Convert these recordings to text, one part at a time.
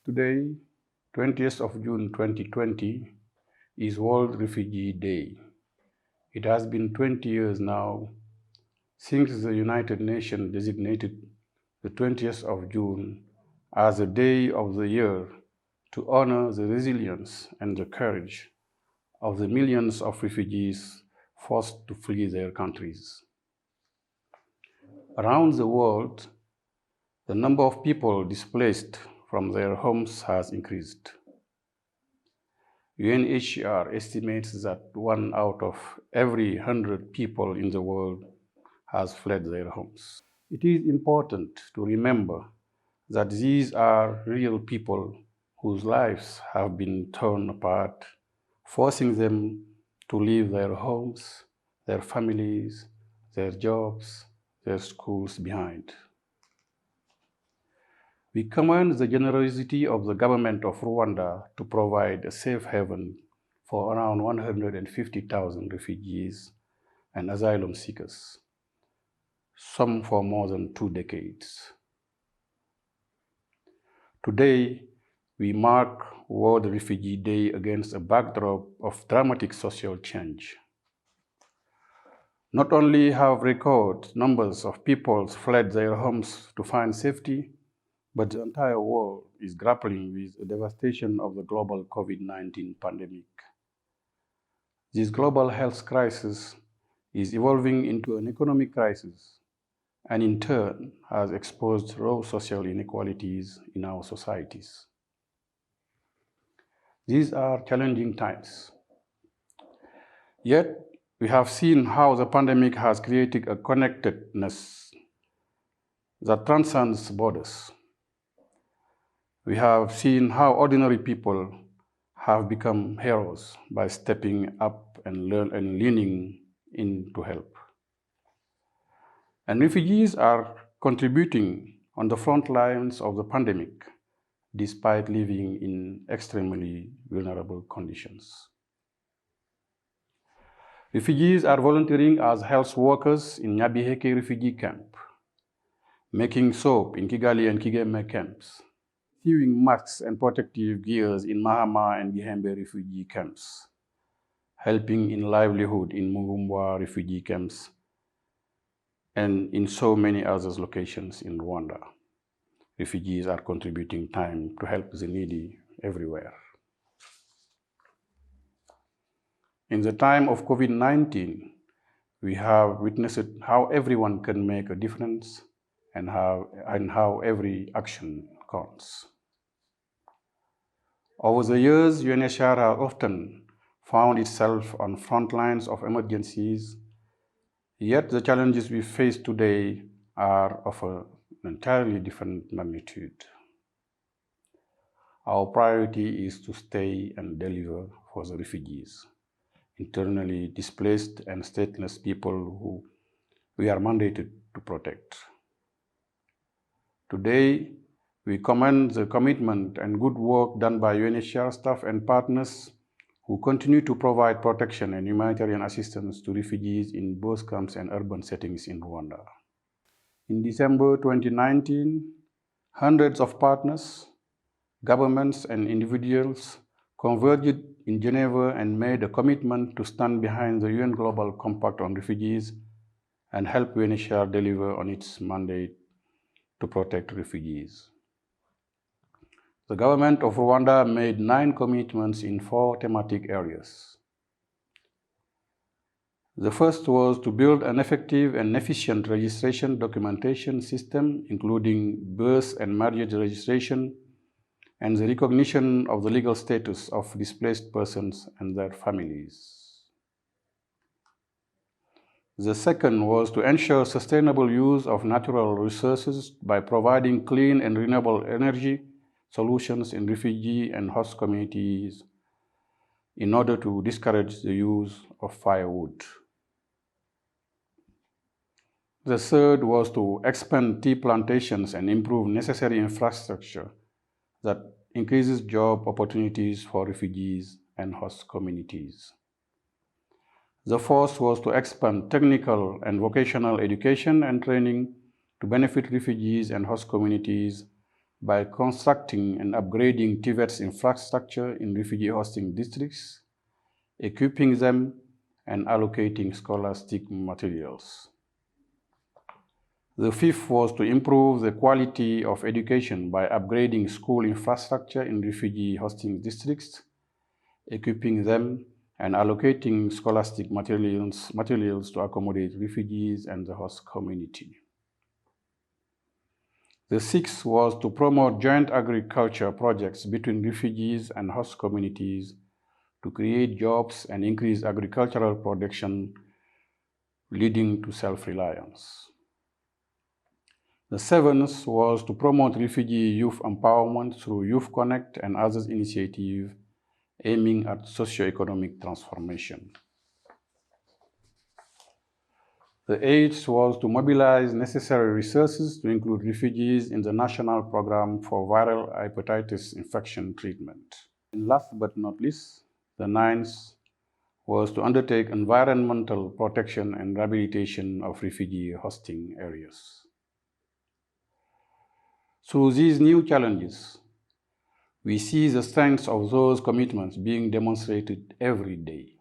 Today, 20th of June 2020, is World Refugee Day. It has been 20 years now since the United Nations designated the 20th of June as a day of the year to honor the resilience and the courage of the millions of refugees forced to flee their countries. Around the world, the number of people displaced from their homes has increased. UNHCR estimates that 1 out of every 100 people in the world has fled their homes. It is important to remember that these are real people whose lives have been torn apart, forcing them to leave their homes, their families, their jobs, their schools behind. We commend the generosity of the government of Rwanda to provide a safe haven for around 150,000 refugees and asylum seekers, some for more than 2 decades. Today, we mark World Refugee Day against a backdrop of dramatic social change. Not only have record numbers of people fled their homes to find safety, but the entire world is grappling with the devastation of the global COVID-19 pandemic. This global health crisis is evolving into an economic crisis and in turn has exposed raw social inequalities in our societies. These are challenging times. Yet, we have seen how the pandemic has created a connectedness that transcends borders. We have seen how ordinary people have become heroes by stepping up and leaning in to help. And refugees are contributing on the front lines of the pandemic, despite living in extremely vulnerable conditions. Refugees are volunteering as health workers in Nyabiheke refugee camp, making soap in Kigali and Kigeme camps, sewing masks and protective gears in Mahama and Gihembe refugee camps, helping in livelihood in Mugumbwa refugee camps, and in so many other locations in Rwanda. Refugees are contributing time to help the needy everywhere. In the time of COVID-19, we have witnessed how everyone can make a difference and how every action counts. Over the years, UNHCR has often found itself on front lines of emergencies, yet the challenges we face today are of an entirely different magnitude. Our priority is to stay and deliver for the refugees, internally displaced and stateless people who we are mandated to protect. Today, we commend the commitment and good work done by UNHCR staff and partners who continue to provide protection and humanitarian assistance to refugees in both camps and urban settings in Rwanda. In December 2019, hundreds of partners, governments, and individuals converged in Geneva and made a commitment to stand behind the UN Global Compact on Refugees and help UNHCR deliver on its mandate to protect refugees. The government of Rwanda made 9 commitments in 4 thematic areas. The first was to build an effective and efficient registration documentation system, including birth and marriage registration, and the recognition of the legal status of displaced persons and their families. The second was to ensure sustainable use of natural resources by providing clean and renewable energy solutions in refugee and host communities in order to discourage the use of firewood. The third was to expand tea plantations and improve necessary infrastructure that increases job opportunities for refugees and host communities. The fourth was to expand technical and vocational education and training to benefit refugees and host communities by constructing and upgrading TVET's infrastructure in refugee hosting districts, equipping them, and allocating scholastic materials. The fifth was to improve the quality of education by upgrading school infrastructure in refugee hosting districts, equipping them, and allocating scholastic materials to accommodate refugees and the host community. The sixth was to promote joint agriculture projects between refugees and host communities to create jobs and increase agricultural production, leading to self-reliance. The seventh was to promote refugee youth empowerment through Youth Connect and others initiatives aiming at socio-economic transformation. The eighth was to mobilize necessary resources to include refugees in the national program for viral hepatitis infection treatment. And last but not least, the ninth was to undertake environmental protection and rehabilitation of refugee hosting areas. Through these new challenges, we see the strength of those commitments being demonstrated every day.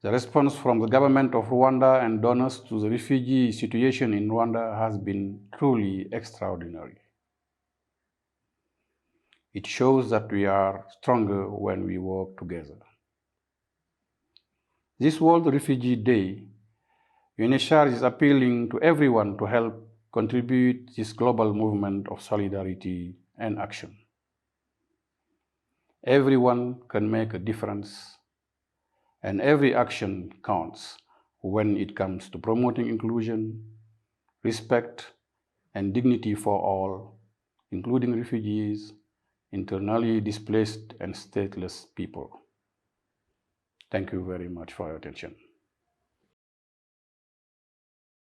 The response from the government of Rwanda and donors to the refugee situation in Rwanda has been truly extraordinary. It shows that we are stronger when we work together. This World Refugee Day, UNHCR is appealing to everyone to help contribute to this global movement of solidarity and action. Everyone can make a difference, and every action counts when it comes to promoting inclusion, respect, and dignity for all, including refugees, internally displaced, and stateless people. Thank you very much for your attention.